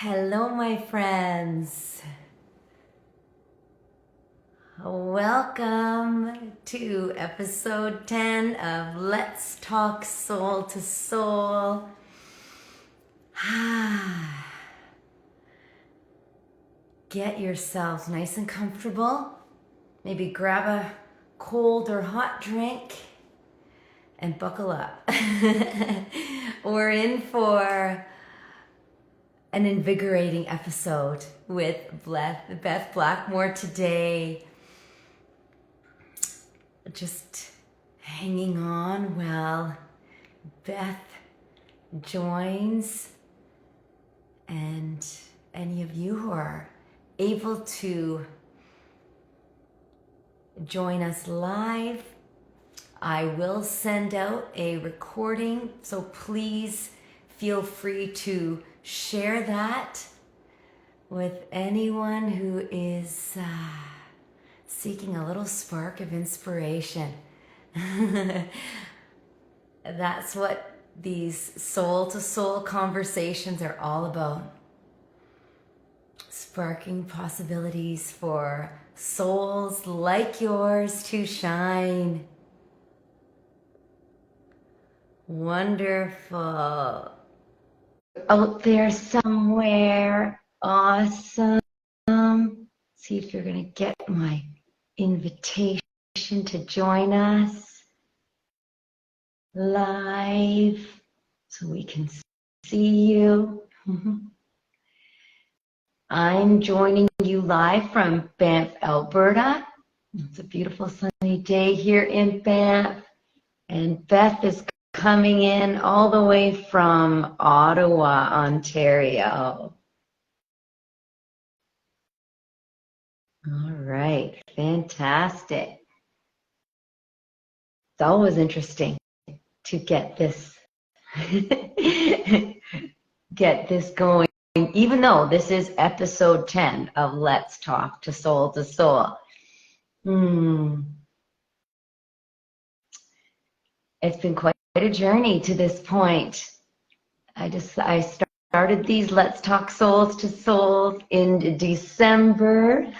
Hello, my friends. Welcome to episode 10 of Let's Talk Soul to Soul. Get yourselves nice and comfortable. Maybe grab a cold or hot drink and buckle up. We're in for an invigorating episode with Beth Blackmore today. Just hanging on while Beth joins, and any of you who are able to join us live, I will send out a recording, so please feel free to share that with anyone who is seeking a little spark of inspiration. That's what these soul-to-soul conversations are all about. Sparking possibilities for souls like yours to shine. Wonderful. Out there somewhere. Awesome. See if you're going to get my invitation to join us live so we can see you. I'm joining you live from Banff, Alberta. It's a beautiful sunny day here in Banff, and Beth is coming in all the way from Ottawa, Ontario. All right, fantastic. It's always interesting to get this going, even though this is episode 10 of Let's Talk to Soul to Soul. It's been quite a journey to this point. I started these Let's Talk Souls to Souls in December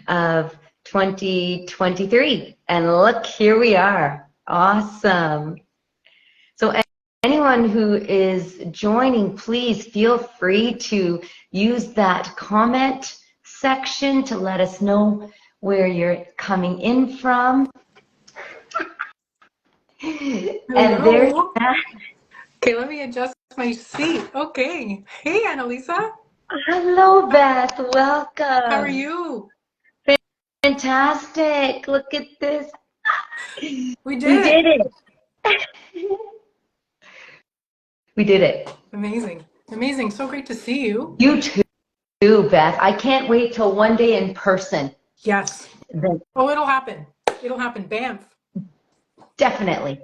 of 2023. And look, here we are. Awesome. So anyone who is joining, please feel free to use that comment section to let us know where you're coming in from. And there's that. Okay, let me adjust my seat. Okay. Hey, Annalisa. Hello, Beth. Welcome. How are you? Fantastic. Look at this. We did it. We did it. Amazing. Amazing. So great to see you. You too, Beth. I can't wait till one day in person. Yes. Oh, it'll happen. It'll happen. Banff. Definitely.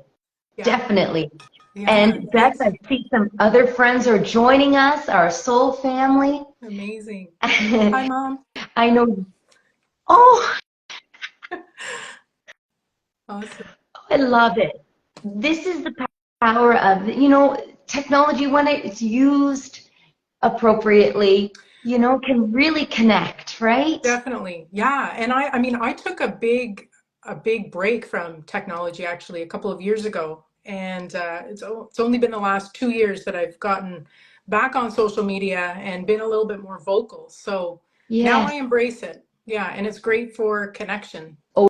Yeah. Definitely. Yeah. And Beth, I see some other friends are joining us, our soul family. Amazing. Hi, Mom. I know. Oh. Awesome. I love it. This is the power of, technology when it's used appropriately, can really connect, right? Definitely. Yeah. And I took a big break from technology actually a couple of years ago. And it's only been the last 2 years that I've gotten back on social media and been a little bit more vocal. So now I embrace it. Yeah. And it's great for connection. Oh,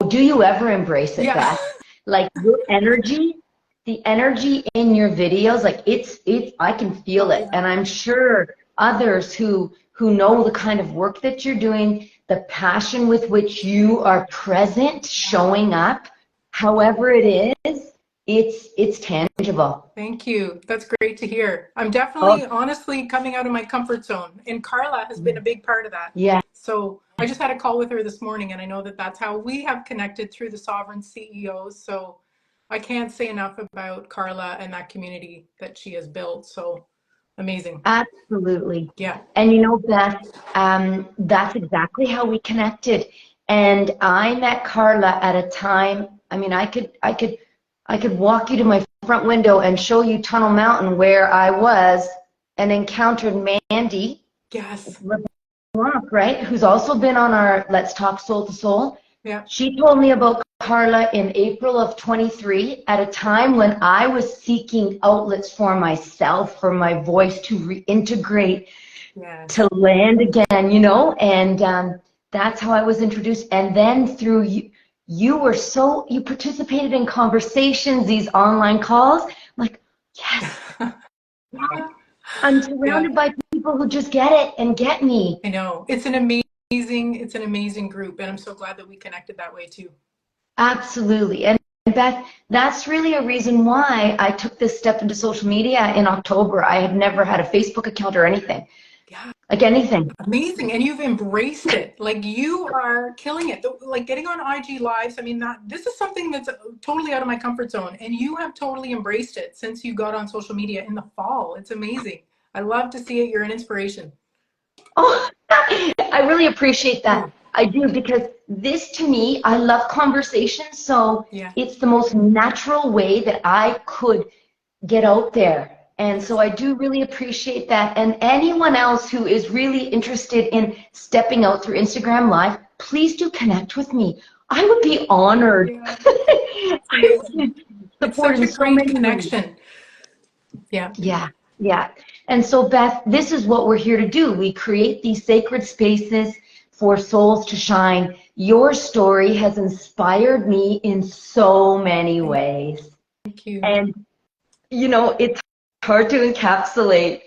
do you ever embrace it, Beth? Like your energy, the energy in your videos, like it's I can feel it. And I'm sure others who know the kind of work that you're doing, the passion with which you are present, showing up, however it is, it's tangible. Thank you. That's great to hear. I'm definitely, honestly, coming out of my comfort zone. And Carla has been a big part of that. Yeah. So I just had a call with her this morning, and I know that that's how we have connected through the Sovereign CEOs. So I can't say enough about Carla and that community that she has built. So amazing. Absolutely. Yeah. And Beth, that's exactly how we connected. And I met Carla at a time, I could walk you to my front window and show you Tunnel Mountain where I was and encountered Mandy Yes. LeBlanc, right? Who's also been on our Let's Talk Soul to Soul. Yeah. She told me about Carla in April of 23 at a time when I was seeking outlets for myself, for my voice to reintegrate, Yes. to land again, you know, and that's how I was introduced. And then through you, you participated in conversations, these online calls. I'm like, yes, I'm Yeah. surrounded by people who just get it and get me. I know. It's an amazing group, and I'm so glad that we connected that way too. Absolutely. And Beth, that's really a reason why I took this step into social media in October. I had never had a Facebook account or anything, Yeah. like anything. Amazing. And you've embraced it. Like you are killing it. Like getting on IG lives. I mean, this is something that's totally out of my comfort zone. And you have totally embraced it since you got on social media in the fall. It's amazing. I love to see it. You're an inspiration. Oh, I really appreciate that. I do, because this to me, I love conversations. So Yeah. it's the most natural way that I could get out there. And so I do really appreciate that. And anyone else who is really interested in stepping out through Instagram Live, please do connect with me. I would be honored. Yeah. I would It's support such in a so great many ways. connection. Yeah. Yeah, yeah. And so, Beth, this is what we're here to do. We create these sacred spaces for souls to shine. Your story has inspired me in so many ways. Thank you. And, you know, it's hard to encapsulate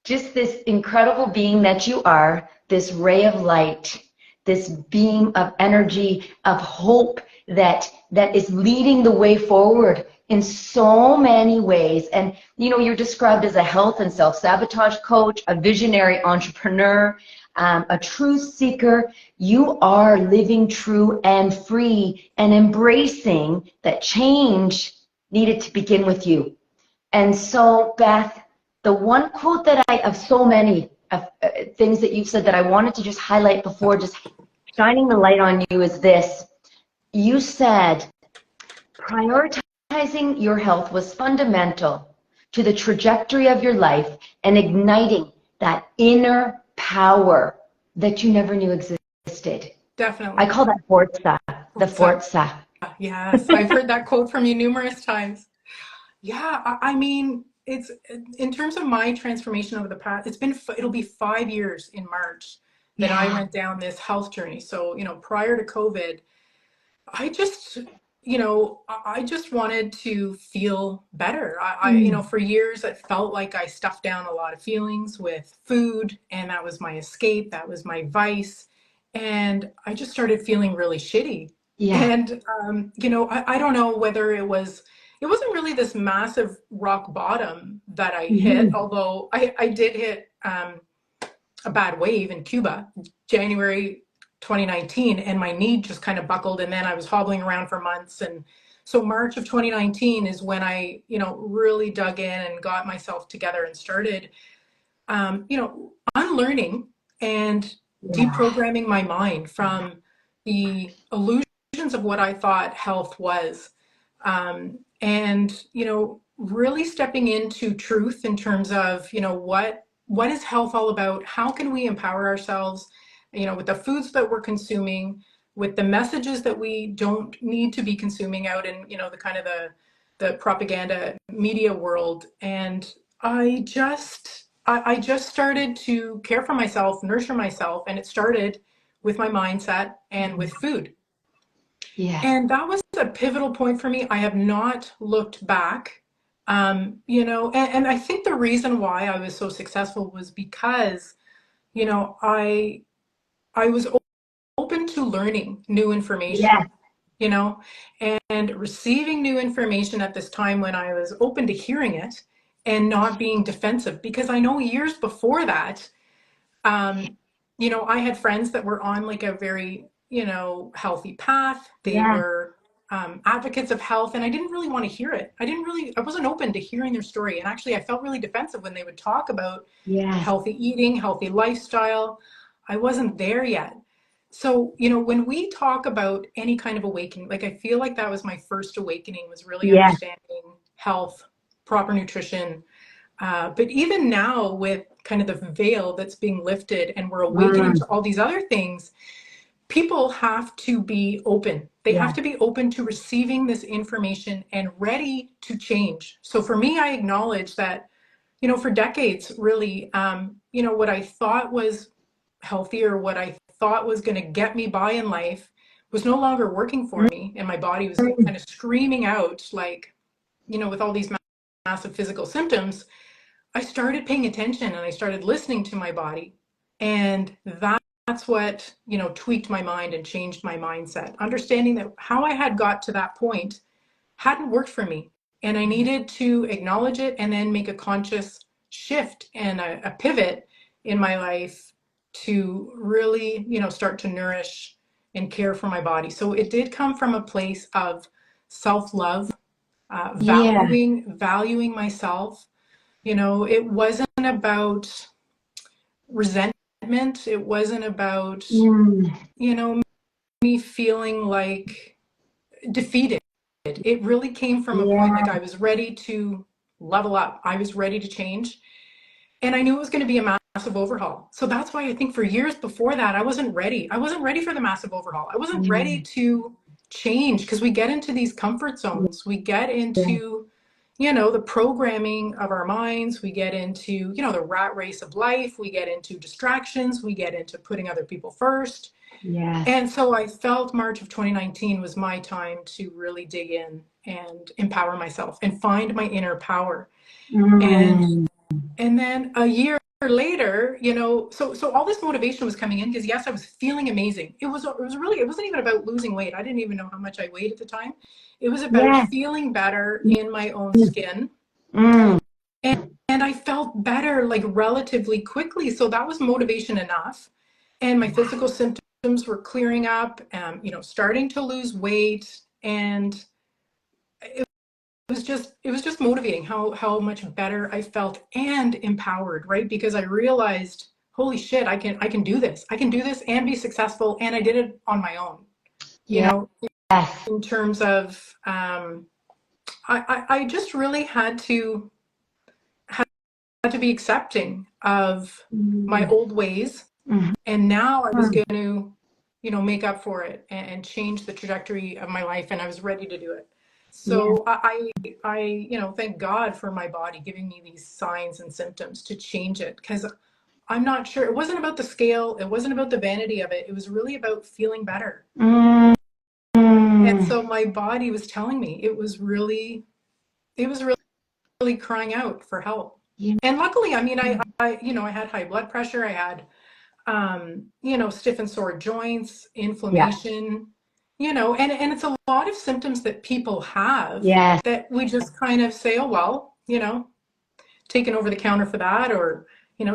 just this incredible being that you are, this ray of light, this beam of energy, of hope that is leading the way forward in so many ways. And, you know, you're described as a health and self-sabotage coach, a visionary entrepreneur, a truth seeker. You are living true and free and embracing that change needed to begin with you. And so, Beth, the one quote that of so many of things that you've said that I wanted to just highlight before just shining the light on you is this. You said, prioritizing your health was fundamental to the trajectory of your life and igniting that inner power that you never knew existed. Definitely. I call that Forza, the Forza. Yes, I've heard that quote from you numerous times. Yeah, I mean, it's in terms of my transformation over the past, it'll be 5 years in March that I Yeah. went down this health journey. So, prior to COVID, I just, I just wanted to feel better. For years, it felt like I stuffed down a lot of feelings with food, and that was my escape, that was my vice. And I just started feeling really shitty. Yeah. And, I don't know whether it wasn't really this massive rock bottom that I hit, Mhm. although I did hit a bad wave in Cuba, January 2019, and my knee just kind of buckled, and then I was hobbling around for months. And so March of 2019 is when I, really dug in and got myself together and started, unlearning and Yeah. deprogramming my mind from the illusions of what I thought health was. And, really stepping into truth in terms of, what is health all about? How can we empower ourselves, with the foods that we're consuming, with the messages that we don't need to be consuming out in, the kind of the propaganda media world. And I just started to care for myself, nurture myself, and it started with my mindset and with food. Yeah. And that was a pivotal point for me. I have not looked back. And I think the reason why I was so successful was because, I was open to learning new Yeah. information, you know, and receiving new information at this time when I was open to hearing it and not being defensive. Because I know years before that, um, I had friends that were on like a very, healthy path. They Yeah. were advocates of health, and I didn't really want to hear it. I wasn't open to hearing their story. And actually, I felt really defensive when they would talk about Yes. healthy eating, healthy lifestyle. I wasn't there yet. So, when we talk about any kind of awakening, like I feel like that was my first awakening, was really Yeah. understanding health, proper nutrition, But even now, with kind of the veil that's being lifted and we're awakening Mm. to all these other things, people have to be open. They Yeah. have to be open to receiving this information and ready to change. So for me, I acknowledge that, for decades, really, what I thought was healthy or what I thought was going to get me by in life was no longer working for me. And my body was kind of screaming out, like, with all these massive physical symptoms. I started paying attention and I started listening to my body. And that's what, tweaked my mind and changed my mindset. Understanding that how I had got to that point hadn't worked for me. And I needed to acknowledge it and then make a conscious shift and a pivot in my life to really, start to nourish and care for my body. So it did come from a place of self-love, Yeah. valuing myself. It wasn't about resentment. It wasn't about, Mm. me feeling like defeated. It really came from a point Yeah. like I was ready to level up. I was ready to change. And I knew it was going to be a massive overhaul. So that's why I think for years before that, I wasn't ready. I wasn't ready for the massive overhaul. I wasn't ready to change because we get into these comfort zones. We get into, the programming of our minds. We get into, the rat race of life. We get into distractions. We get into putting other people first. Yes. And so I felt March of 2019 was my time to really dig in and empower myself and find my inner power. And Mm. and then a year later, so all this motivation was coming in because yes, I was feeling amazing. It wasn't even about losing weight. I didn't even know how much I weighed at the time. It was about Yeah. feeling better in my own skin. Mm. And I felt better like relatively quickly. So that was motivation enough. And my physical symptoms were clearing up, starting to lose weight. And it was just motivating how much better I felt and empowered, right? Because I realized, holy shit, I can do this. I can do this and be successful. And I did it on my own, Yes. in terms of, I just really had to be accepting of my Mm. old ways. Mm. And now I was going to, make up for it and change the trajectory of my life. And I was ready to do it. Yeah. So I thank God for my body giving me these signs and symptoms to change it. Because I'm not sure. It wasn't about the scale. It wasn't about the vanity of it. It was really about feeling better. Mm. And so my body was telling me it was really crying out for help. Yeah. And luckily, I mean, I had high blood pressure. I had, stiff and sore joints, Yeah. inflammation, and it's a lot of symptoms that people have Yes. that we just kind of say, oh, well, take an over the counter for that, or,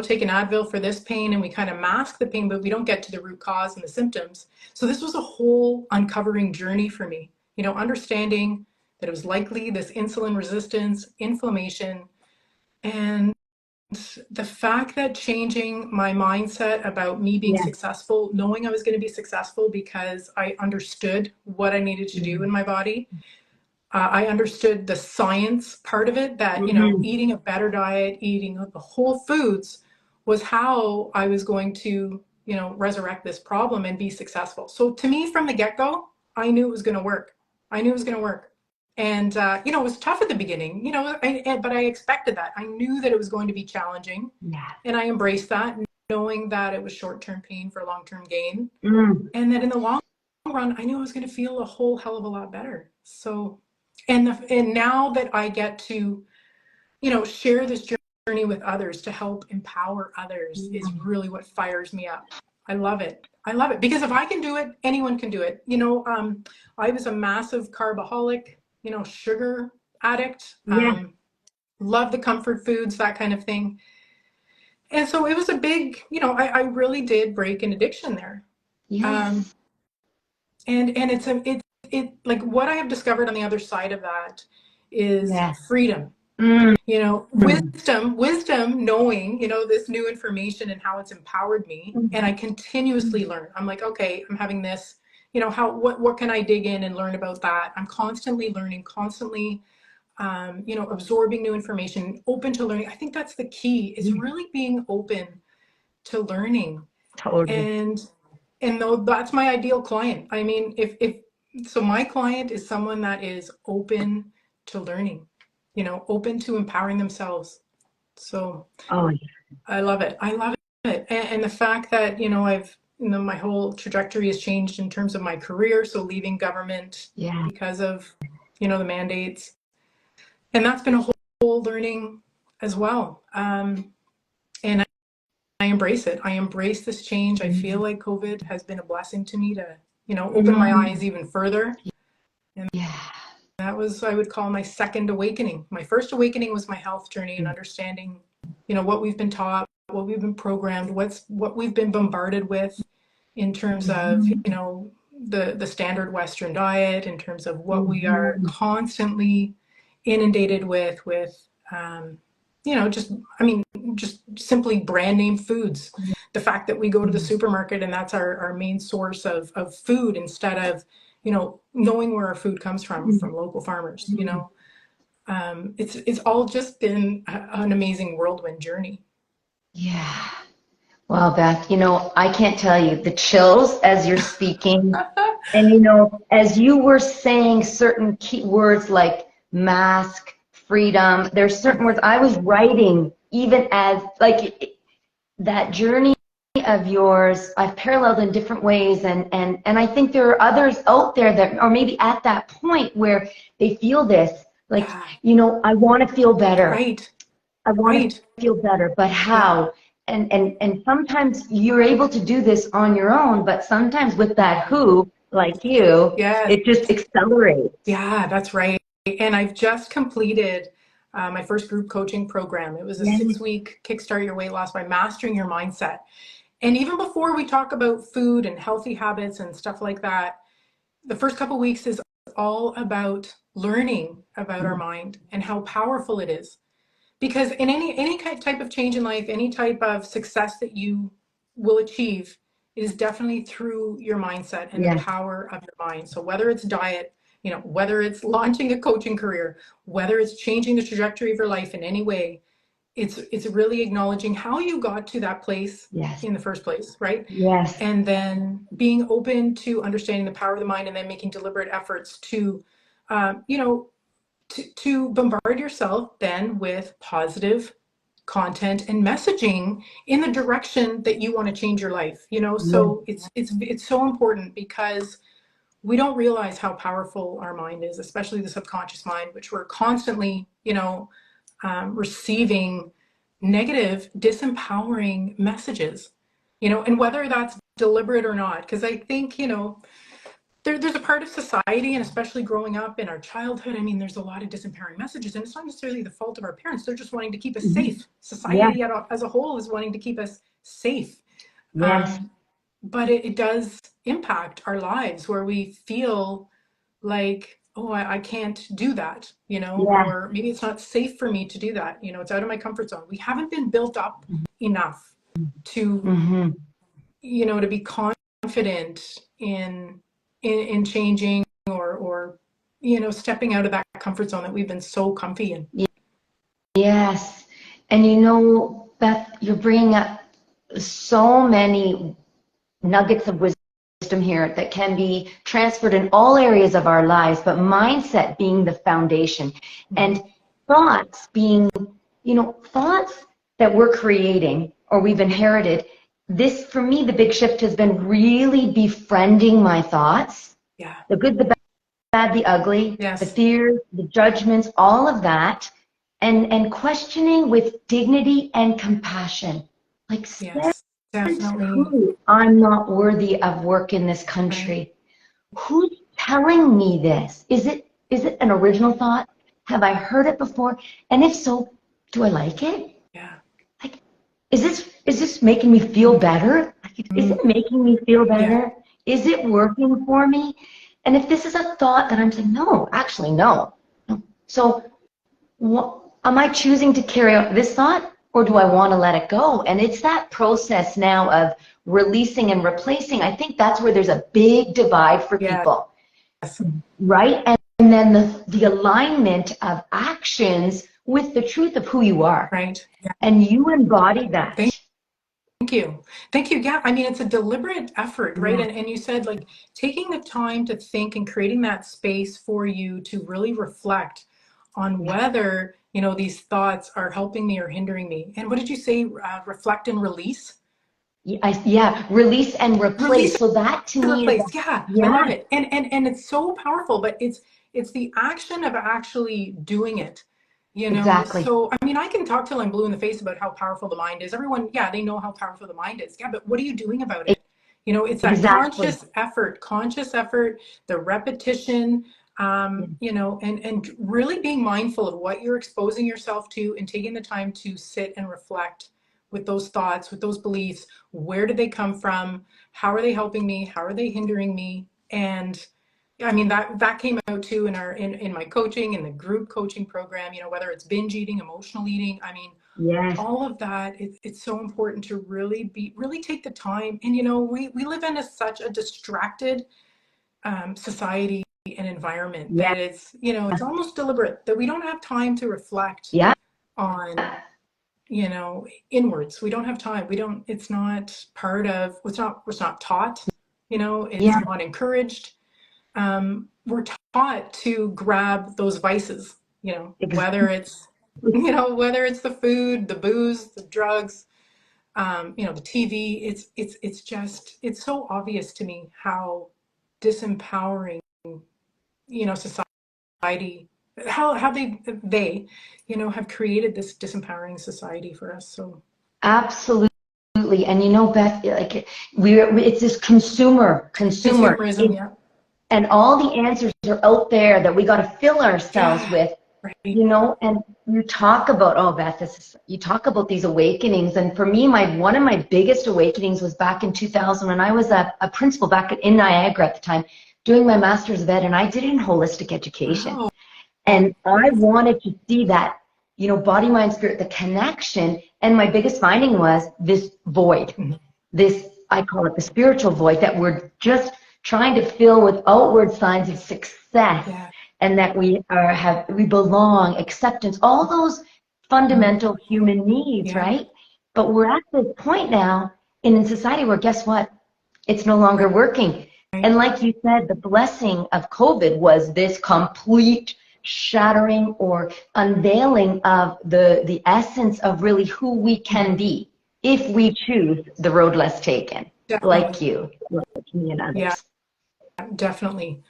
take an Advil for this pain, and we kind of mask the pain, but we don't get to the root cause and the symptoms. So this was a whole uncovering journey for me, understanding that it was likely this insulin resistance, inflammation, and the fact that changing my mindset about me being Yeah. successful, knowing I was going to be successful because I understood what I needed to do in my body. I understood the science part of it, that, Mm. eating a better diet, eating the whole foods was how I was going to, resurrect this problem and be successful. So to me, from the get-go, I knew it was going to work. I knew it was going to work. And, it was tough at the beginning, but I expected that. I knew that it was going to be challenging, Yeah. and I embraced that, knowing that it was short-term pain for long-term gain. Mm. And that in the long run, I knew I was going to feel a whole hell of a lot better. So, and now that I get to, share this journey with others to help empower others is really what fires me up. I love it. I love it because if I can do it, anyone can do it. I was a massive carbaholic, sugar addict. Yeah. Love the comfort foods, that kind of thing. And so it was a big, I really did break an addiction there. Um, Yes. and it like what I have discovered on the other side of that is Yeah. freedom. Mm. Wisdom, knowing, this new information and how it's empowered me. And I continuously learn. I'm like, okay, I'm having this, what can I dig in and learn about that? I'm constantly learning, constantly you know, absorbing new information, open to learning. I think that's the key, is really being open to learning. Totally. And though that's my ideal client. I mean, if so my client is someone that is open to learning, you know, open to empowering themselves. So Oh, I love it. I love it. And the fact that, you know, you know, my whole trajectory has changed in terms of my career. So leaving government yeah. because of, you know, the mandates. And that's been a whole learning as well. And I embrace it. I embrace this change. I feel like COVID has been a blessing to me to, you know, open my eyes even further. And Yeah. that was, I would call, my second awakening. My first awakening was my health journey and understanding, you know, what we've been taught, what we've been programmed, what we've been bombarded with in terms of, you know, the standard Western diet, in terms of what we are constantly inundated with, you know, just, I mean, just simply brand name foods. The fact that we go to the supermarket and that's our main source of food, instead of, you know, knowing where our food comes from local farmers, you know. It's all just been an amazing whirlwind journey. Yeah. Well, Beth, you know, I can't tell you the chills as you're speaking. And, you know, as you were saying certain key words like mask, freedom, there's certain words I was writing even as, like, that journey of yours, I've paralleled in different ways. And I think there are others out there that are maybe at that point where they feel this, like, Yeah. you know, I want to feel better. Right. I want Right. to feel better, but how? And sometimes you're able to do this on your own, but sometimes with that who, like you, Yes. it just accelerates. Yeah, that's right. And I've just completed my first group coaching program. It was a Yeah. 6-week Kickstart Your Weight Loss by Mastering Your Mindset. And even before we talk about food and healthy habits and stuff like that, the first couple of weeks is all about learning about our mind and how powerful it is. Because in any type of change in life, any type of success that you will achieve is definitely through your mindset and the Yeah. power of your mind. So whether it's diet, you know, whether it's launching a coaching career, whether it's changing the trajectory of your life in any way, it's really acknowledging how you got to that place Yes. in the first place, right? Yes. And then being open to understanding the power of the mind, and then making deliberate efforts to, you know, to bombard yourself then with positive content and messaging in the direction that you want to change your life, you know. So it's so important, because we don't realize how powerful our mind is, especially the subconscious mind, which we're constantly, you know, receiving negative, disempowering messages, you know, and whether that's deliberate or not. Because I think, you know, there's a part of society, and especially growing up in our childhood, I mean, there's a lot of disempowering messages, and it's not necessarily the fault of our parents. They're just wanting to keep us safe. Society as a whole is wanting to keep us safe. Yes. But it does impact our lives, where we feel like, oh, I can't do that, you know, Yeah. or maybe it's not safe for me to do that. You know, it's out of my comfort zone. We haven't been built up enough to, you know, to be confident in changing, or, you know, stepping out of that comfort zone that we've been so comfy in. Yes. And you know, Beth, you're bringing up so many nuggets of wisdom here that can be transferred in all areas of our lives, but mindset being the foundation, and thoughts being, you know, thoughts that we're creating or we've inherited. This, for me, the big shift has been really befriending my thoughts, Yeah. the good, the bad, the ugly, Yes. the fears, the judgments, all of that, and questioning with dignity and compassion. Like, Yes, definitely. who? I'm not worthy of work in this country. Right. Who's telling me this? Is it an original thought? Have I heard it before? And if so, do I like it? Yeah. Like, is this making me feel better? Like, is it making me feel better? Is it working for me? And if this is a thought that I'm saying, no, actually, no. So am I choosing to carry out this thought, or do I want to let it go? And it's that process now of releasing and replacing. I think that's where there's a big divide for people, right? And then the alignment of actions with the truth of who you are. Right. Yeah. And you embody that. Thank you. Thank you. Yeah. I mean, it's a deliberate effort, right? Yeah. And you said like taking the time to think and creating that space for you to really reflect on whether, you know, these thoughts are helping me or hindering me. And what did you say? Reflect and release? Yeah, release and replace. Release So that to and me is, replace. Yeah, I yeah, love it. And it's so powerful, but it's the action of actually doing it. You know, exactly. so I mean, I can talk till I'm blue in the face about how powerful the mind is. Everyone, yeah, they know how powerful the mind is. Yeah, but what are you doing about it? You know, it's that Exactly. conscious effort, the repetition, Yeah. you know, and really being mindful of what you're exposing yourself to and taking the time to sit and reflect with those thoughts, with those beliefs. Where did they come from? How are they helping me? How are they hindering me? And I mean, that came out too in my coaching, in the group coaching program, you know, whether it's binge eating, emotional eating. I mean, Yes. all of that, it's so important to really take the time. And, you know, we live in such a distracted society and environment Yeah. that it's, you know, it's almost deliberate that we don't have time to reflect Yeah. on, you know, inwards. We don't have time. We don't, it's not part of, it's not taught, you know, it's Yeah. not encouraged. We're taught to grab those vices, you know, Exactly. whether it's, you know, whether it's the food, the booze, the drugs, you know, the TV. It's just, it's so obvious to me how disempowering, you know, society, how they, you know, have created this disempowering society for us. So Absolutely. And you know, Beth, like it's this consumer. consumerism, yeah, And all the answers are out there that we got to fill ourselves yeah, with, right, you know. And you talk about, oh, Beth, you talk about these awakenings. And for me, one of my biggest awakenings was back in 2000 when I was a principal back in Niagara at the time, doing my master's of ed, and I did it in holistic education. wow, And I wanted to see that, you know, body, mind, spirit, the connection. And my biggest finding was this void, mm-hmm. this, I call it the spiritual void, that we're just trying to fill with outward signs of success, Yeah, and that we belong, acceptance, all those mm-hmm. fundamental human needs, Yeah, right? But we're at this point now in society where, guess what? It's no longer right, working. And like you said, the blessing of COVID was this complete shattering or unveiling of the essence of really who we can mm-hmm. be if we choose the road less taken, like Definitely, you, like me and yeah, others. definitely.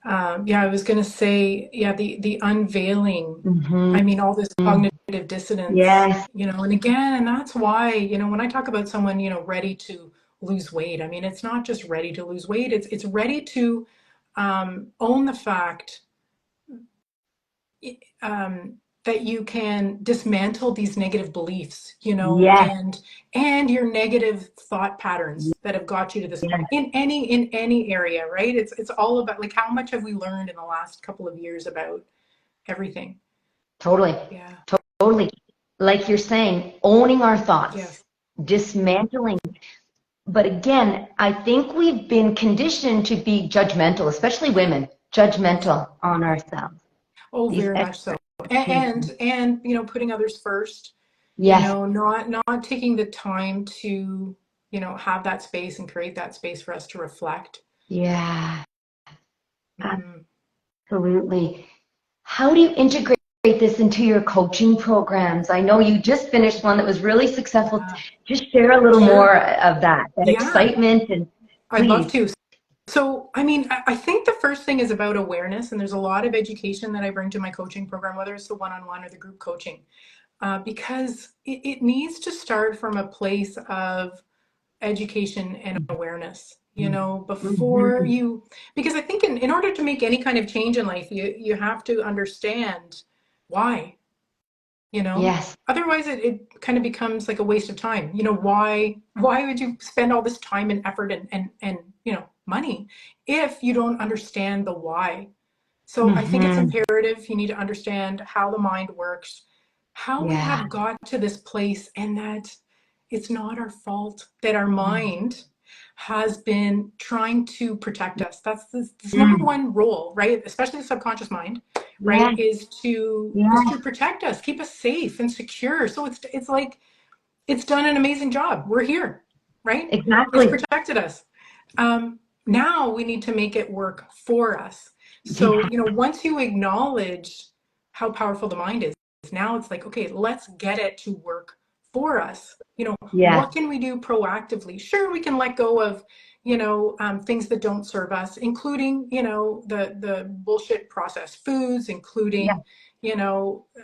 Yeah, I was going to say, yeah, the unveiling. Mm-hmm. I mean, all this cognitive dissonance, Yes, you know, and again, and that's why, you know, when I talk about someone, you know, ready to lose weight, I mean, it's not just ready to lose weight, it's ready to own the fact um, that you can dismantle these negative beliefs, you know, yes, and your negative thought patterns that have got you to this yes, point in any area, right? It's all about like how much have we learned in the last couple of years about everything. totally, Yeah. totally. Like you're saying, owning our thoughts, Yes. dismantling. But again, I think we've been conditioned to be judgmental, especially women, judgmental on ourselves. Oh, These very much so. expectations. And you know, putting others first, you Yes. know, not taking the time to, you know, have that space and create that space for us to reflect. Yeah, Mm-hmm. absolutely. How do you integrate this into your coaching programs? I know you just finished one that was really successful. Yeah. Just share a little Sure. more of that Yeah, excitement, and I'd love please. to. So, I mean, I think the first thing is about awareness, and there's a lot of education that I bring to my coaching program, whether it's the one-on-one or the group coaching, because it needs to start from a place of education and awareness, you know, before Mm-hmm. you, because I think in order to make any kind of change in life, you have to understand why, you know, Yes. otherwise it kind of becomes like a waste of time. You know, why would you spend all this time and effort and you know, money if you don't understand the why? So I think it's Mm-hmm. imperative you need to understand how the mind works, how we Yeah. have got to this place, and that it's not our fault that our mind has been trying to protect us. That's this number one role, right? Especially the subconscious mind, right? Is to protect us, keep us safe and secure. So it's like it's done an amazing job. We're here, right? Exactly. It's protected us. Now we need to make it work for us. So, once you acknowledge how powerful the mind is, now it's like, okay, let's get it to work for us. What can we do proactively? Sure, we can let go of, things that don't serve us, including, the bullshit processed foods, including,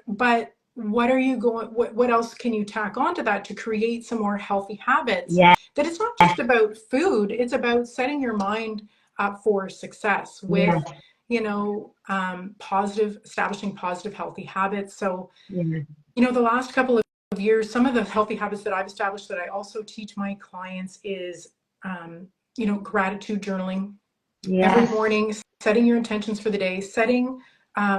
but what else can you tack onto that to create some more healthy habits? That it's not just about food, it's about setting your mind up for success with, establishing positive, healthy habits. So, the last couple of years, some of the healthy habits that I've established that I also teach my clients is, gratitude journaling. Every morning, setting your intentions for the day, setting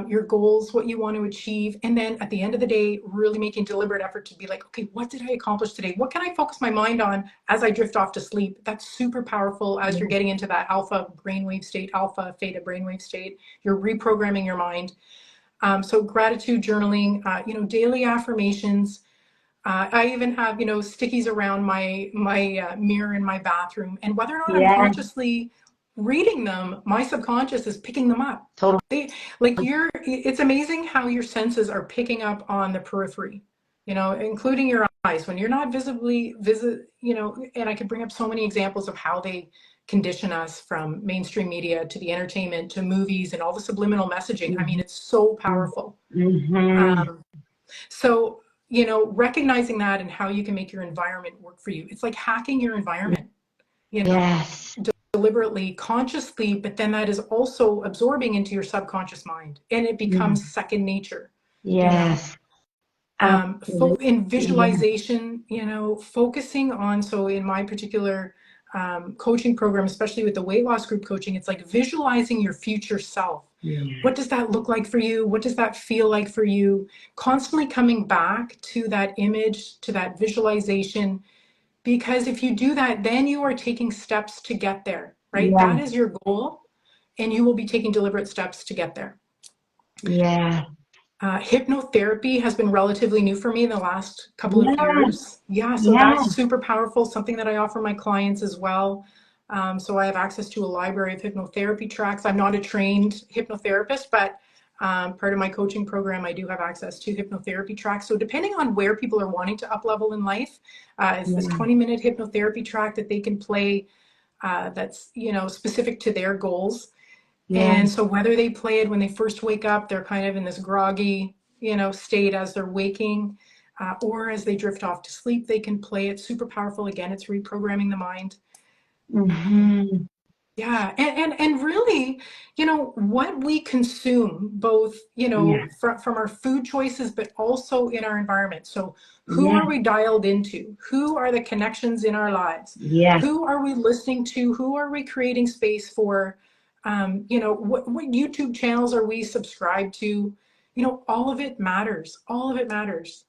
your goals, what you want to achieve, and then at the end of the day, really making deliberate effort to be like, okay, what did I accomplish today? What can I focus my mind on as I drift off to sleep? That's super powerful as you're getting into that alpha brainwave state, alpha theta brainwave state. You're reprogramming your mind. So gratitude journaling, daily affirmations. I even have, stickies around my mirror in my bathroom, and whether or not I'm consciously reading them, my subconscious is picking them up. Totally. It's amazing how your senses are picking up on the periphery, including your eyes. When you're not visibly, and I could bring up so many examples of how they condition us, from mainstream media to the entertainment to movies and all the subliminal messaging. I mean, it's so powerful. So, recognizing that and how you can make your environment work for you. It's like hacking your environment, deliberately, consciously, but then that is also absorbing into your subconscious mind, and it becomes second nature. In visualization, focusing on, so in my particular coaching program, especially with the weight loss group coaching, it's like visualizing your future self. What does that look like for you? What does that feel like for you? Constantly coming back to that image, to that visualization, because if you do that, then you are taking steps to get there, right? That is your goal, and you will be taking deliberate steps to get there. Hypnotherapy has been relatively new for me in the last couple of years. So that's super powerful, something that I offer my clients as well. So I have access to a library of hypnotherapy tracks. I'm not a trained hypnotherapist, but part of my coaching program, I do have access to hypnotherapy tracks. So depending on where people are wanting to up level in life, it's this 20-minute hypnotherapy track that they can play that's, specific to their goals. And so whether they play it when they first wake up, they're kind of in this groggy, state as they're waking, or as they drift off to sleep, they can play it. Super powerful. Again, it's reprogramming the mind. And really, what we consume, both, from our food choices, but also in our environment. So who are we dialed into? Who are the connections in our lives? Who are we listening to? Who are we creating space for? What YouTube channels are we subscribed to? All of it matters. All of it matters.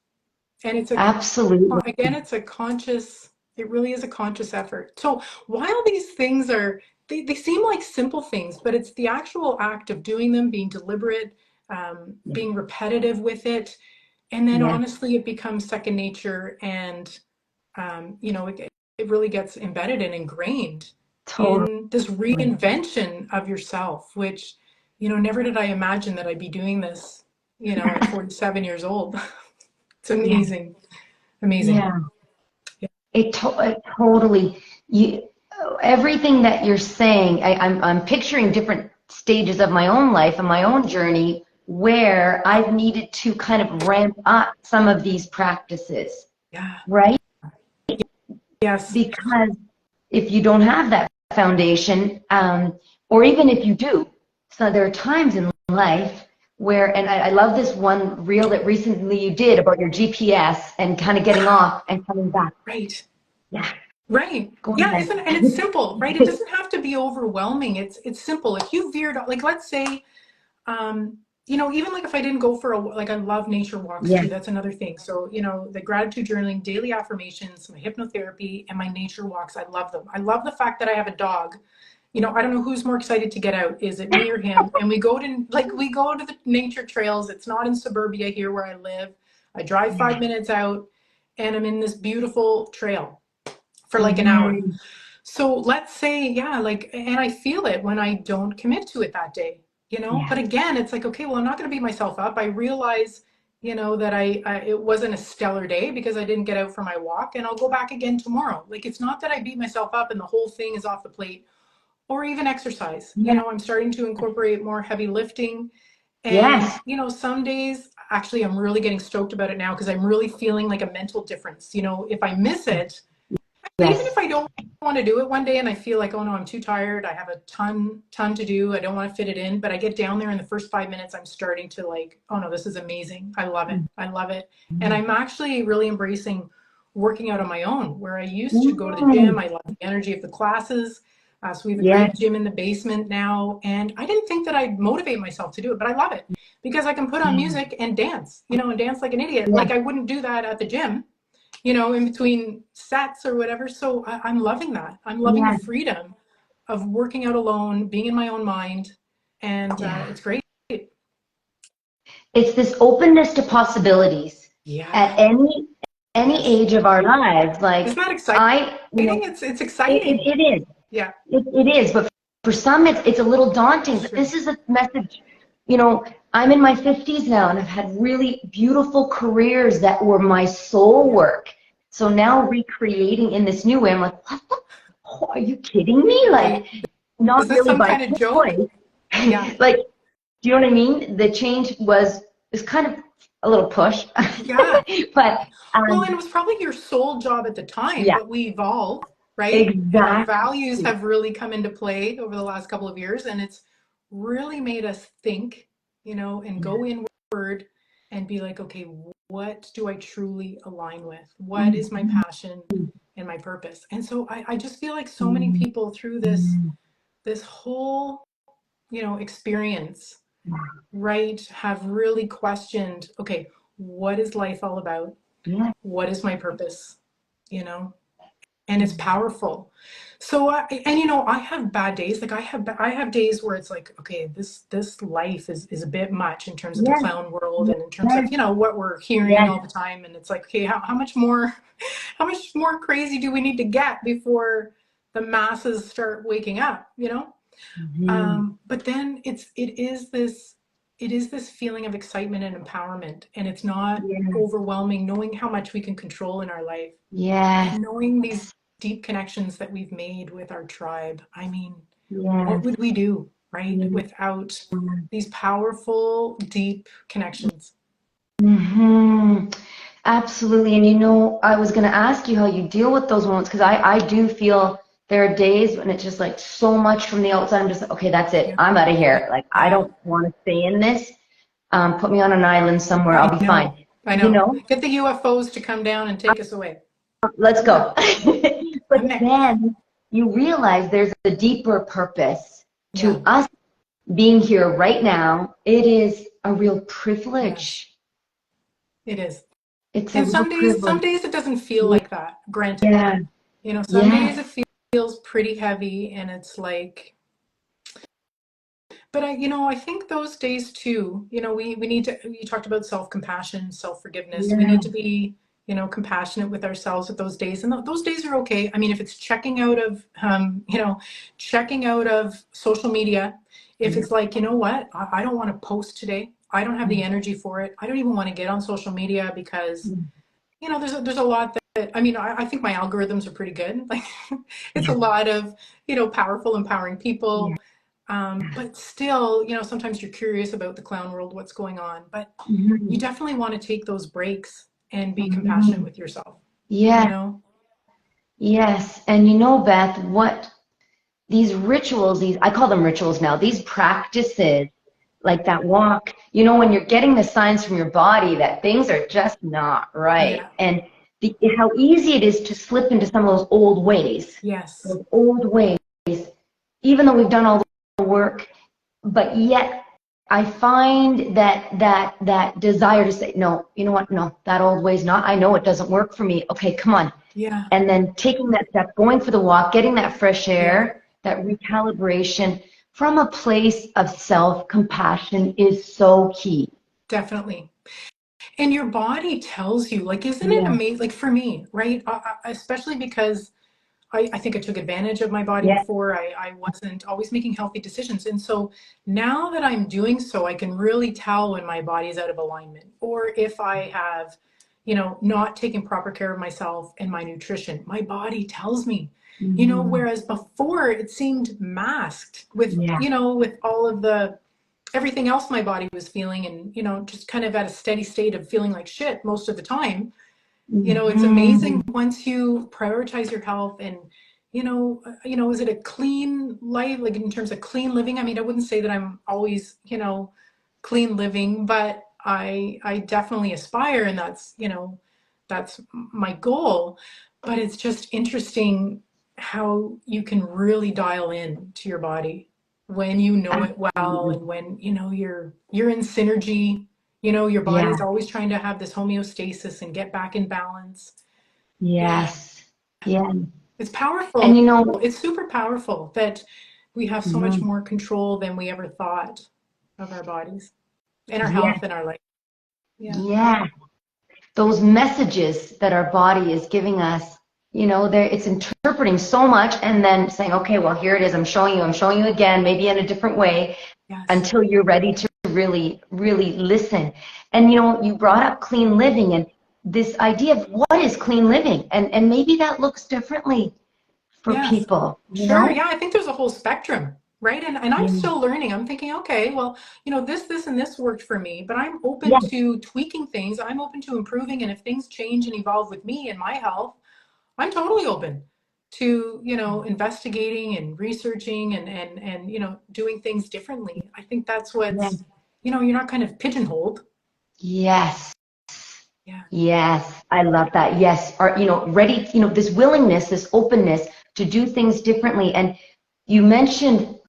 And it's absolutely, again, it really is a conscious effort. So while these things are, they seem like simple things, but it's the actual act of doing them, being deliberate, being repetitive with it. And then honestly, it becomes second nature, and, it really gets embedded and ingrained in this reinvention of yourself, which, never did I imagine that I'd be doing this, at 47 years old. It's amazing. Amazing. It totally, everything that you're saying, I'm picturing different stages of my own life and my own journey where I've needed to kind of ramp up some of these practices. Right? Yes. Because if you don't have that foundation, or even if you do, so there are times in life where, and I love this one reel that recently you did about your GPS and kind of getting off and coming back. Right. Right. And it's simple, right? It doesn't have to be overwhelming. It's simple. If you veered, like, let's say, you know, even like if I didn't go for a, like I love nature walks Yeah. too. That's another thing. So, you know, the gratitude journaling, daily affirmations, my hypnotherapy, and my nature walks, I love them. I love the fact that I have a dog. You know, I don't know who's more excited to get out. Is it me or him? And we go to the nature trails. It's not in suburbia here where I live. I drive 5 minutes out and I'm in this beautiful trail for like an hour. Mm-hmm. So let's say, yeah, like, and I feel it when I don't commit to it that day, you know, Yeah. but again, it's like, okay, well, I'm not going to beat myself up. I realize, you know, that it wasn't a stellar day because I didn't get out for my walk, and I'll go back again tomorrow. Like, it's not that I beat myself up and the whole thing is off the plate, or even exercise. You Yeah. know, I'm starting to incorporate more heavy lifting. And, Yes. you know, some days, actually, I'm really getting stoked about it now because I'm really feeling like a mental difference. You know, if I miss it, even Yes. if I don't want to do it one day and I feel like, oh no, I'm too tired, I have a ton to do, I don't want to fit it in, but I get down there in the first 5 minutes, I'm starting to like, oh no, this is amazing. I love it. I love it. And I'm actually really embracing working out on my own, where I used to go to the Mm. gym. I love the energy of the classes. So we have a Yes. great gym in the basement now. And I didn't think that I'd motivate myself to do it, but I love it because I can put on music and dance, you know, and dance like an idiot. Yeah. Like I wouldn't do that at the gym, you know, in between sets or whatever. So I'm loving that. I'm loving the Yeah. freedom of working out alone, being in my own mind, and Yeah. it's great. It's this openness to possibilities at Yeah. any Yes. age of our lives. Isn't Like that exciting? I, you know, It's exciting. it is. Yeah. It is, but for some it's a little daunting. But Sure. this is a message, you know, I'm in my 50s now and I've had really beautiful careers that were my soul Yeah. work. So now recreating in this new way, I'm like, what the? Oh, are you kidding me? Like, Right. not Is this really some by kind of joke? choice. Yeah. Like, do you know what I mean? The change was kind of a little push, Yeah. but Well, and it was probably your sole job at the time, yeah, but we evolve, right? And our values exactly. have really come into play over the last couple of years, and it's really made us think, you know, and go inward and be like, okay, what do I truly align with? What is my Mhm. passion and my purpose? And so I just feel like so many Mhm. people through this whole, you know, experience, right, have really questioned, okay, what is life all about? Yeah. What is my purpose? You know, and it's powerful. So and you know, I have bad days. Like I have days where it's like, okay, this life is a bit much in terms of the Yes. clown world and in terms of, Yes. you know, what we're hearing Yes. all the time. And it's like, okay, how much more how much more crazy do we need to get before the masses start waking up, you know? Mhm. But then it is this feeling of excitement and empowerment, and it's not Yes. overwhelming, knowing how much we can control in our life Yes. and knowing these deep connections that we've made with our tribe. I mean, what Yes. would we do, right, Yes. without these powerful, deep connections? Hmm. Absolutely. And you know, I was going to ask you how you deal with those moments because I do feel there are days when it's just like so much from the outside. I'm just like, okay, that's it. Yeah, I'm out of here. Like, I yeah. don't want to stay in this. Put me on an island somewhere. I I'll be fine. know, I You know. know, Get the UFOs to come down and take us away. let's Yeah, go. But I'm there. then you realize there's a deeper purpose Yeah, to us being here right now. It is a real yes, privilege. it is. It's a And real some privilege. days it doesn't feel Yeah. like that, granted. Yeah. You know, some days Yes. it feels pretty heavy and it's like, but you know, I think those days too, you know, we need to, you talked about self-compassion, self-forgiveness. We Yeah. need to be, you know, compassionate with ourselves at those days. And those days are okay. I mean, if it's checking out of, you know, checking out of social media, if Yeah. it's like, you know what, I don't want to post today. I don't have the energy for it. I don't even want to get on social media because, you know, there's a lot that, I mean, I think my algorithms are pretty good. Like it's a Yeah. lot of, you know, powerful, empowering Yeah. people. But still, you know, sometimes you're curious about the clown world, what's going on. But you Mhm. definitely want to take those breaks and be compassionate Mhm. with yourself, you Yeah. know? Yes. And you know, Beth, what these rituals, these I call them rituals now, these practices, like that walk, you know, when you're getting the signs from your body that things are just not right. Yeah. And how easy it is to slip into some of Yes. those old ways, even though we've done all the work, but yet I find that desire to say, no, you know what, no, that old way's not, I know it doesn't work for me. Okay, come on. Yeah. And then taking that step, going for the walk, getting that fresh Yeah. air, that recalibration from a place of self-compassion is so key. Definitely. And your body tells you, like, isn't it Yeah, amazing? Like for me, right? Especially because I think I took advantage of my body yeah, before. I wasn't always making healthy decisions. And so now that I'm doing so, I can really tell when my body's out of alignment or if I have, not taking proper care of myself and my nutrition. My body tells me, mhm, whereas before it seemed masked with, yeah, with all of the everything else my body was feeling and, just kind of at a steady state of feeling like shit most of the time. It's amazing mhm, once you prioritize your health and, is it a clean life, like in terms of clean living? I mean, I wouldn't say that I'm always, clean living, but I definitely aspire, and that's my goal. But it's just interesting how you can really dial in to your body when you know it well, absolutely. and when, you're in synergy. Your body Yeah, is always trying to have this homeostasis and get back in balance. Yeah, yes, yeah. it's And powerful. It's super powerful that we have so much mhm, more control than we ever thought of our bodies and our yeah, health and our life. Yeah. yeah. Those messages that our body is giving us, it's interpreting so much and then saying, okay, well, here it is. I'm showing you again, maybe in a different way Yes. until you're ready to really, really listen. And, you brought up clean living and this idea of what is clean living. And maybe that looks differently for Yes. people, Sure. Yeah. I think there's a whole spectrum, right? And I'm Yeah, still learning. I'm thinking, okay, well, this, and this worked for me, but I'm open yeah, to tweaking things. I'm open to improving. And if things change and evolve with me and my health, I'm totally open to, investigating and researching and doing things differently. I think that's yeah. what's, you're not kind of pigeonholed. Yes. Yeah. Yes, I love that. Yes, are ready, this willingness, this openness to do things differently. And you mentioned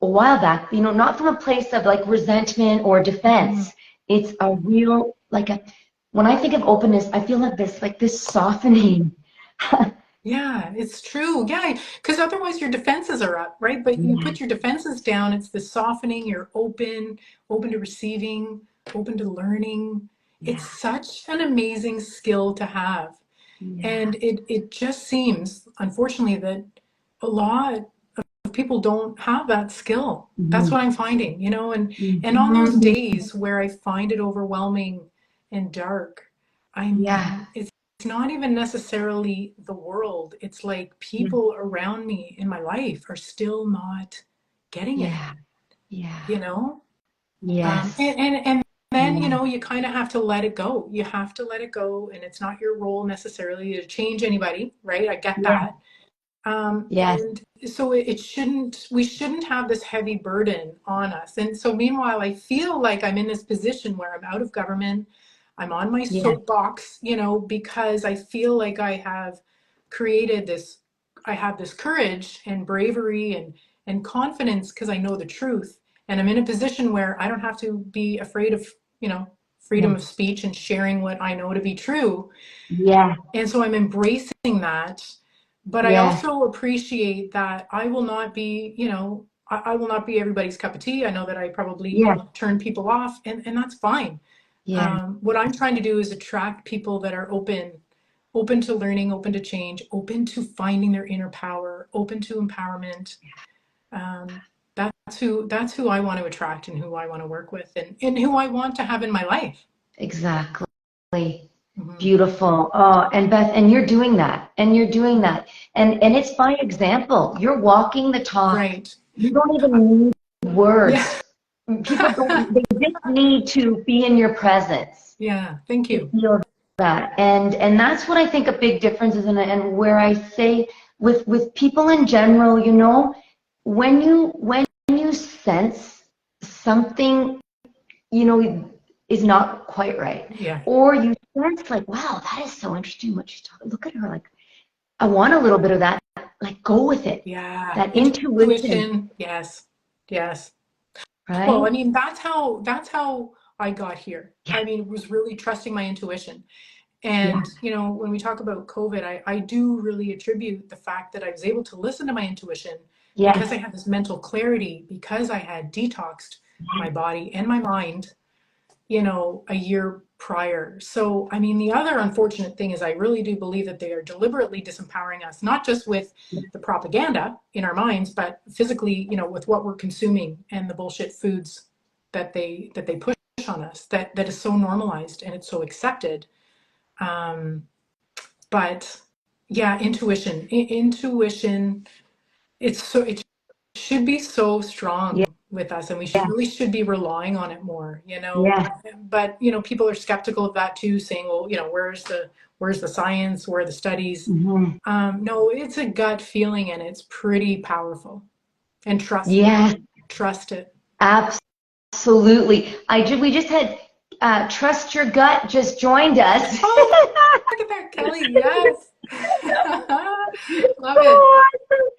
a while back, not from a place of like resentment or Mhm. defense. It's a real when I think of openness, I feel like this softening. Yeah, it's true. Yeah, because otherwise your defenses are up, right? But you Yeah, put your defenses down, it's the softening, you're open to receiving, open to learning. It's yeah, such an amazing skill to have. yeah. And it just seems, unfortunately, that a lot of people don't have that skill. That's Mhm, what I'm finding, and on those mhm. days where I find it overwhelming and dark, I Yeah, mean, it's not even necessarily the world. It's like yeah, people around me in my life are still not getting it, yeah, yeah. you know? Yes, And then, yeah, you kind of have to let it go. You have to let it go, and it's not your role necessarily to change anybody, right? I get yeah, that. yes, And so we shouldn't have this heavy burden on us. And so meanwhile, I feel like I'm in this position where I'm out of government. I'm on my yeah, soapbox, because I feel like created this, I have this courage and bravery and confidence because I know the truth. And I'm in a position where I don't have to be afraid of, yeah, freedom of speech and sharing what I know to be true. yeah, And so I'm embracing that. But I yeah, also appreciate that I will not be, I will not be everybody's cup of tea. I know that I probably, yeah, turn people off, and that's fine. yeah, What I'm trying to do is attract people that are open to learning, open to change, open to finding their inner power, open to empowerment. Um, that's who I want to attract and who I want to work with and who I want to have in my life. exactly. Mhm. Beautiful. Oh, and Beth, and you're doing that, and you're doing that, and it's by example. You're walking the talk. Right. You don't even need Yeah. words. People don't. They just need to be in your presence Yeah. Thank to you. feel that, and that's what I think a big difference is, and where I say with people in general, when you sense something is not quite right. Yeah. Or you sense like, wow, that is so interesting what she's talking. Look at her, like, I want a little bit of that. Like, go with it. Yeah. That intuition. Intuition. Yes. Yes. Well, I right? mean, that's how I got here. Yeah, I mean, it was really trusting my intuition. yeah, And, when we talk about COVID, I do really attribute the fact that I was able to listen to my intuition because I yes, had this mental clarity, because I had detoxed my body and my mind, a year prior. So, I mean, the other unfortunate thing is I really do believe that they are deliberately disempowering us, not just with the propaganda in our minds, but physically, with what we're consuming and the bullshit foods that they push on us, that is so normalized and it's so accepted. Um, but yeah, intuition, it should be so yeah, strong with us, and we yeah, really should be relying on it more, yeah. but people are skeptical of that too, saying, well, where's the science, where are the studies? Hmm. No, it's a gut feeling, and it's pretty powerful, and Yes, trust it. absolutely. We just had Trust Your Gut just joined us. Oh, look at that, Kelly. Yes. Love it. Oh,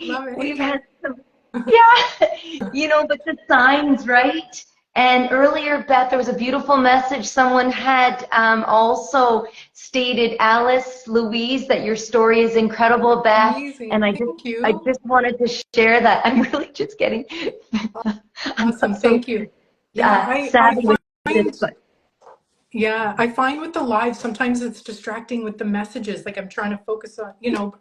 Love it. Hey, we've Kelly. had some, yeah, but the signs, right? And earlier, Beth, there was a beautiful message. Someone had also stated, Alice Louise, that your story is incredible, Beth. And Amazing. I just, Thank I you. just wanted to share that. I'm really just getting, I'm Awesome. not so Thank you. Yeah, I savvy with this, find but Yeah, I find with the live, sometimes it's distracting with the messages. Like I'm trying to focus on,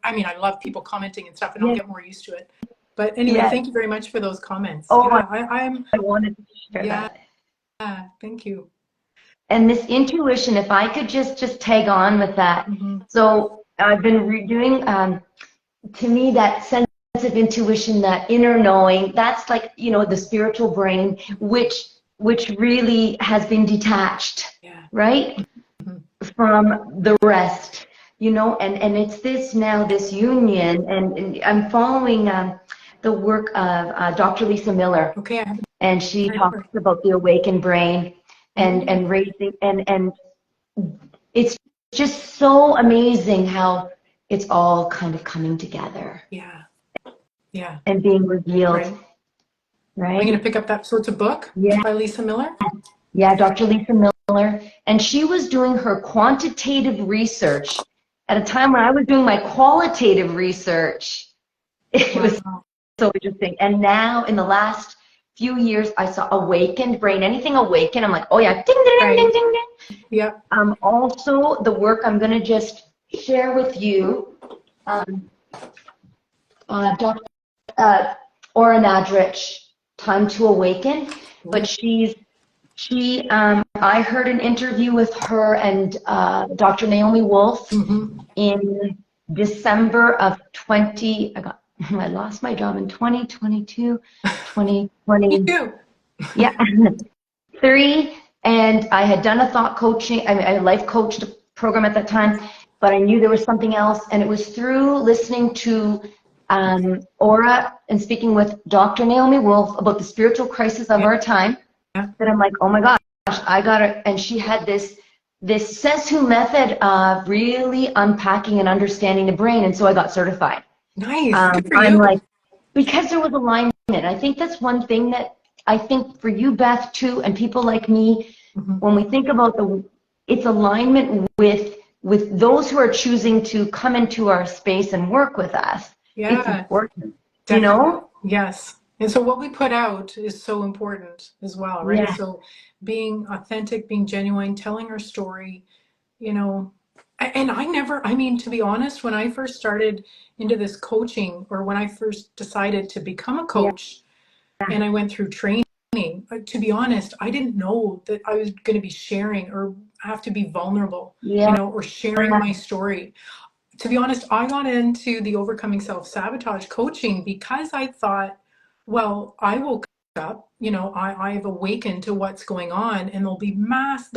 I mean, I love people commenting and stuff, and I'll yes, get more used to it. But anyway, yes. thank you very much for those comments. Oh, Yeah, I'm, I wanted to share yeah, that. thank you. And this intuition, if I could just tag on with that. Hmm. So I've been redoing, to me, that sense of intuition, that inner knowing, that's like, the spiritual brain, which really has been detached, Yeah. right, Mhm. from the rest, and it's this union, and I'm following the work of Dr. Lisa Miller, Okay, I haven't and she heard of talks her. about the awakened brain Oh, and raising, and it's just so amazing how it's all kind of coming together yeah, yeah, and being revealed, right. I'm going to right? pick up that. So it's a book Yeah, by Lisa Miller? yeah, Dr. Lisa Miller. And she was doing her quantitative research at a time when I was doing my qualitative research. It was Wow. so interesting. And now in the last few years, I saw awakened brain. Anything awakened, I'm like, oh yeah, ding, ding, ding, ding, Right. ding, ding. Yep. Also, the work I'm going to just share with you, um, Dr. Ora Nadrich, Time to Awaken. But Ooh. I heard an interview with her and Dr. Naomi Wolf Mm-hmm. in December of 20, I lost my job in 2022, Me 2020, too. yeah, three, and I had done a thought coaching, I mean, I life coached program at that time, but I knew there was something else, and it was through listening to Aura and speaking with Dr. Naomi Wolf about the spiritual crisis of Yeah. our time that I'm like, oh my gosh, I got it. And she had this says who method of really unpacking and understanding the brain, and so I got certified. Nice. Good for I'm you. like, because there was alignment. I think that's one thing that I think for you, Beth, too, and people like me, Mhm. when we think about it's alignment with those who are choosing to come into our space and work with us. It's Yeah. important, you Definitely. know? Yes. And so what we put out is so important as well, right? Yeah, So being authentic, being genuine, telling our story, you know, and I mean, to be honest, when I first started into this coaching, or when I first decided to become a yeah, coach and I went through training, to be honest, I didn't know that I was going to be sharing or have to be vulnerable, yeah, or sharing my story. To be honest, I got into the overcoming self-sabotage coaching because I thought, well, I woke up, I've awakened to what's going on, and there'll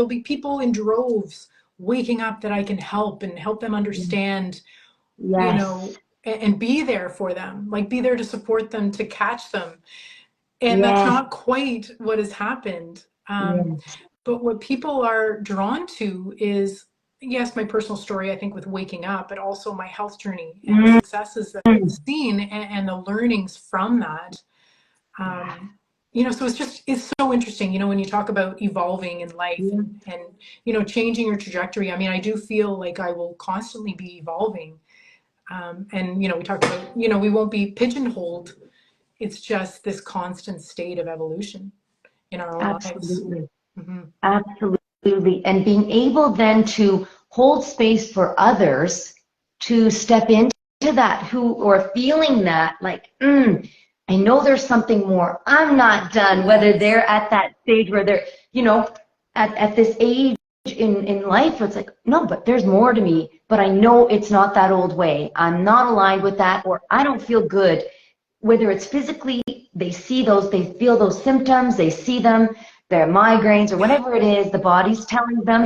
be people in droves waking up that I can help and help them understand, yes, and be there for them, like be there to support them, to catch them. And that's yes, not quite what has happened. yes. But what people are drawn to is, yes, my personal story, I think, with waking up, but also my health journey and the Mm, successes that I've seen, and the learnings from that. Um, you know, so it's so interesting, you know, when you talk about evolving in life Yeah, and, you know, changing your trajectory. I mean, I do feel like I will constantly be evolving. And, you know, we talked about, you know, we won't be pigeonholed. It's just this constant state of evolution in our own lives. absolutely. Hmm. Absolutely. And being able then to hold space for others to step into that who or feeling that like, I know there's something more. I'm not done. Whether Yes. they're at that stage where they're, you know, at this age in life where it's like, no, but there's more to me, but I know it's not that old way. I'm not aligned with that, or I don't feel good. Whether it's physically, they feel those symptoms, they see them, their migraines or whatever it is, the body's telling Yeah.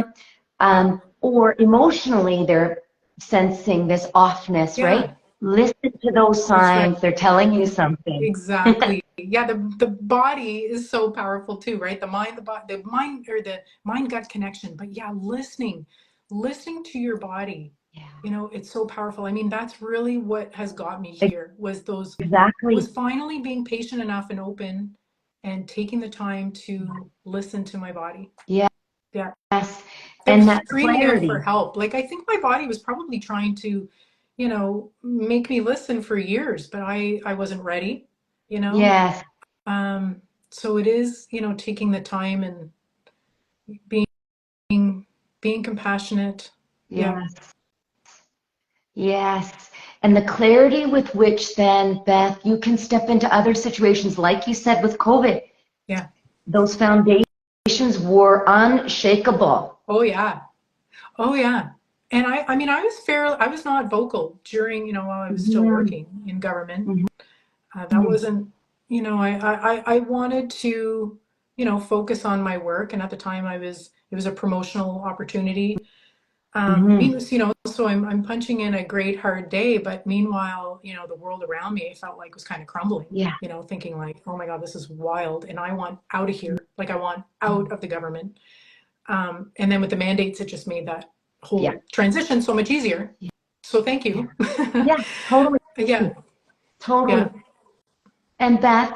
them, or emotionally, they're sensing this offness, right? Yeah. Listen to those That's right. signs, they're telling you something. Exactly. Yeah, the body is so powerful too, right? The mind, the mind or the mind gut connection. But yeah, listening to your body, Yeah, you know, it's so powerful. I mean, that's really what has got me here was exactly. finally being patient enough and open and taking the time to listen to my body. Yes, Yeah. That and was that screaming out for clarity. help. Like I think my body was probably trying to, you know, make me listen for years, but I wasn't ready, you know. Yes, Um, so it is, you know, taking the time and being being compassionate. Yeah. yes, yes. And the clarity with which then, Beth, you can step into other situations, like you said with COVID. Yeah. Those foundations were unshakable. Oh yeah. Oh yeah. And I mean, I was not vocal during, you know, while I was still Mhm, working in government. mhm, That wasn't, you know, I wanted to, you know, focus on my work. And at the time it was a promotional opportunity. mhm. Means, you know, so I'm punching in a great hard day, but meanwhile, you know, the world around me, I felt like was kind of crumbling, Yeah, you know, thinking like, oh my God, this is wild. And I want out of here. Like I want out of the government. And then with the mandates, it just made that yeah, whole transition so much easier. So thank yeah, you. yeah, totally, Yeah. totally. Yeah. And Beth,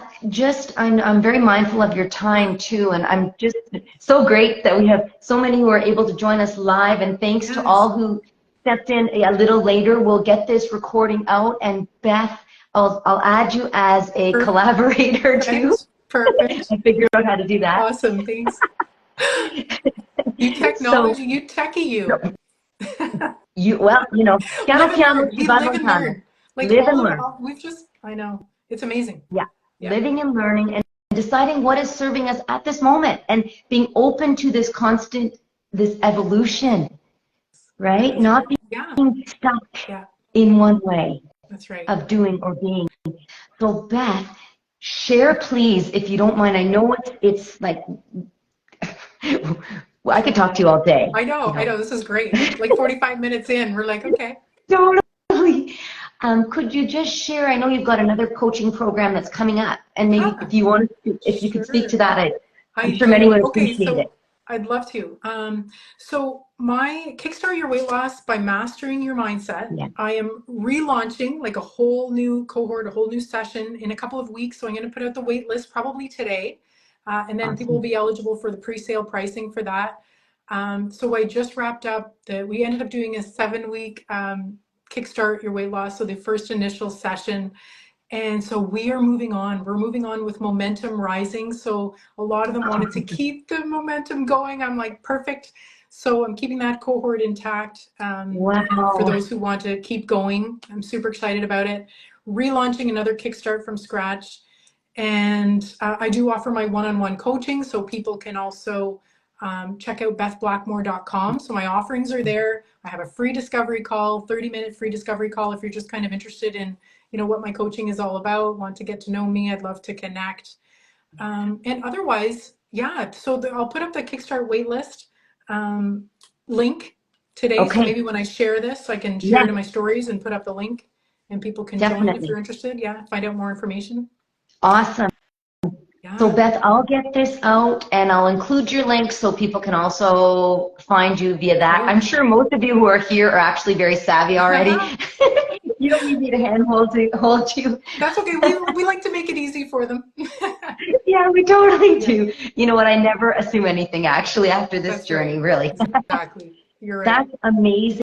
I'm very mindful of your Yeah. time too, and I'm just so great that we have so many who are able to join us live. And thanks to Yes. all who stepped in a little later. We'll get this recording out, and Beth, I'll add you as a collaborator too. Perfect. Perfect. I figured out how to do that. Awesome. Thanks. You So technology, you techie you. piano Live and piano learn. ci We vado live and lontano. learn. Like Live and learn. we've just, I know. It's amazing. Yeah, Yeah. living and learning and deciding what is serving us at this moment and being open to this constant, this evolution, right? That's Not right. Yeah. being stuck Yeah. in one way That's right. of doing or being. So Beth, share please, if you don't mind. I know it's like, well, I could Sure. talk to you all day, I know. you I know. know. This is great. Like 45 minutes in, we're like, okay. Totally. Could you just share? I know you've got another coaching program that's coming up, and maybe Yeah. if you want to, if you could speak to Sure. that, I'm I sure many do. would Okay, appreciate it. so I'd love to. So my Kickstart Your Weight Loss by Mastering Your Mindset. Yeah, I am relaunching like a whole new cohort, a whole new session in a couple of weeks. So I'm going to put out the wait list probably today, and then people will awesome. be eligible for the pre-sale pricing for that. So I just wrapped up we ended up doing a 7-week Kickstart Your Weight Loss. So the first initial session. And so we are moving on. We're moving on with momentum rising. So a lot of them wanted to keep the momentum going. I'm like, perfect. So I'm keeping that cohort intact. And for Wow. those who want to keep going, I'm super excited about it. Relaunching another Kickstart from scratch. And I do offer my one-on-one coaching, so people can also check out bethblackmore.com. So my offerings are there. I have a free discovery call, 30-minute free discovery call if you're just kind of interested in, you know, what my coaching is all about, want to get to know me. I'd love to connect. And otherwise, yeah, so I'll put up the Kickstart waitlist link today. So Okay. maybe when I share this, I can share Yeah, it in my stories and put up the link and people can join if definitely. they're interested. Yeah, find out more information. Awesome. So Yeah. Beth, I'll get this out and I'll include your link so people can also find you via that. I'm Great. sure most of you who are here are actually very savvy already. You don't need me to hold you. That's okay. We like to make it easy for them. Yeah, we totally do. You know what? I never assume anything actually after this That's journey, right. really. Exactly. You're right. That's amazing.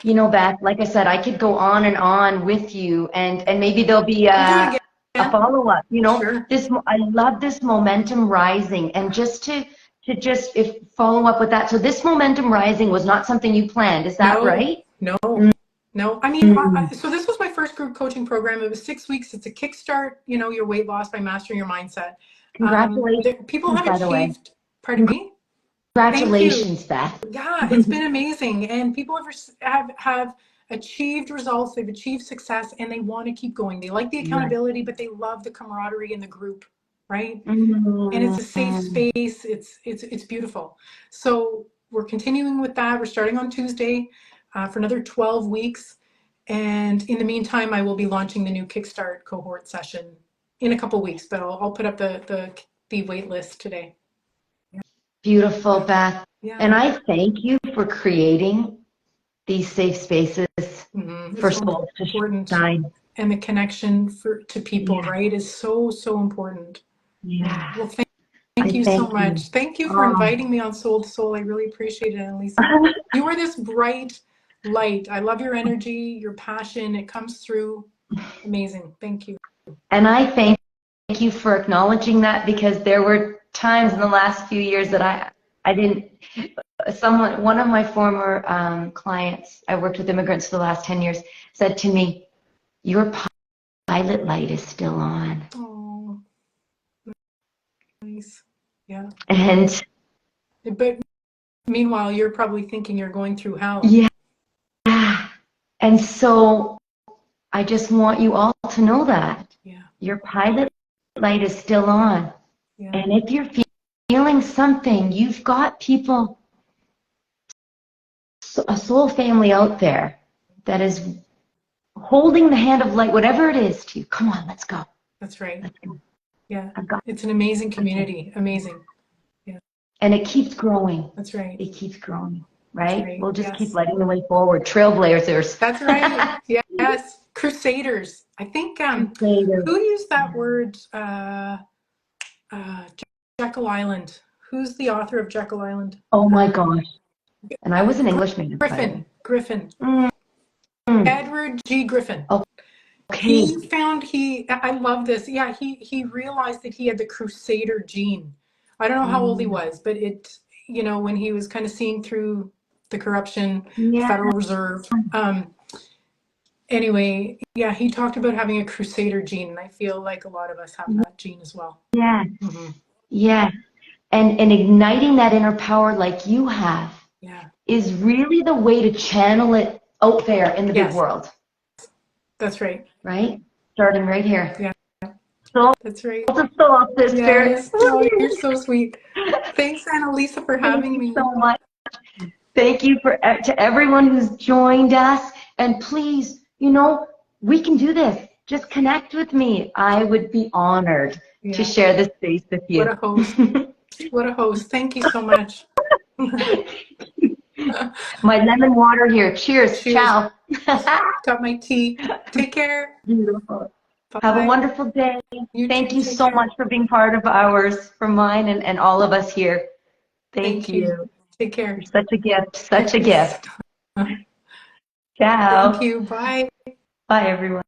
You know, Beth, like I said, I could go on and on with you, and maybe there'll be We'll do it a again. follow-up. You know, Sure. I love this momentum rising, and just to just if follow up with that. So this momentum rising was not something you planned, is that No, right? no, no. I mean, so this was my first group coaching program. It was 6 weeks. It's a kickstart, your weight loss by mastering your mindset. People Congratulations, have by the way. achieved, pardon me? Thank you. Congratulations, Beth. Yeah, it's been amazing. And people have achieved results, they've achieved success, and they want to keep going. They like the Right. accountability, but they love the camaraderie in the group, right? And it's a safe Mm. space. It's beautiful. So we're continuing with that. We're starting on Tuesday for another 12 weeks. And in the meantime, I will be launching the new Kickstart cohort session in a couple weeks, but I'll put up the wait list today. Beautiful, Beth. Yeah. And I thank you for creating these safe spaces for It's so souls to important. shine. And the connection to people, Yeah. right, is so, so important. Yeah. Well, thank you so thank you. much. Thank you for inviting me on Soul to Soul. I really appreciate it, Annalisa. You are this bright light. I love your energy, your passion. It comes through. Amazing. Thank you. And I thank you for acknowledging that, because there were times in the last few years that I didn't. One of my former clients, I worked with immigrants for the last 10 years, said to me, "Your pilot light is still on." Oh, nice. Yeah. And But meanwhile, you're probably thinking you're going through hell. yeah. And so I just want you all to know that your pilot light is still on. Yeah. And if you're feeling something, you've got people, a soul family out there that is holding the hand of light, whatever it is to you. Come on, let's go. That's right. Let's go. Yeah. It's an amazing community. Amazing. Yeah. And it keeps growing. That's right. It keps growing, right? Right. We'll just keep lighting the way forward. Trailblazers. That's right. Yes. Crusaders. I think Crusaders. who used that word? Jekyll Island. Who's the author of Jekyll Island? Oh my gosh. And I was an English major. Griffin. Mm. Edward G. Griffin. Okay. I love this. Yeah, he realized that he had the Crusader gene. I don't know how old he was, but when he was kind of seeing through the corruption, Federal Reserve. Anyway, yeah, he talked about having a Crusader gene, and I feel like a lot of us have that gene as well. Yeah. Yeah. And igniting that inner power like you have is really the way to channel it out there in the big world. That's right. Right? Starting right here. Yeah. So that's right. Yes. Oh, you're so sweet. Thanks, Annalisa, for having me. Thank you so much. Thank you to everyone who's joined us. And please, we can do this. Just connect with me. I would be honored to share this space with you. What a host. What a host. Thank you so much. My lemon water here. Cheers. Ciao. Got my tea. Take care. Beautiful. Bye. Have a wonderful day. Thank you so much for being part of ours, for mine, and all of us here. Thank you. Take care. You're such a gift. Such a gift. Ciao. Thank you. Bye. Bye, everyone.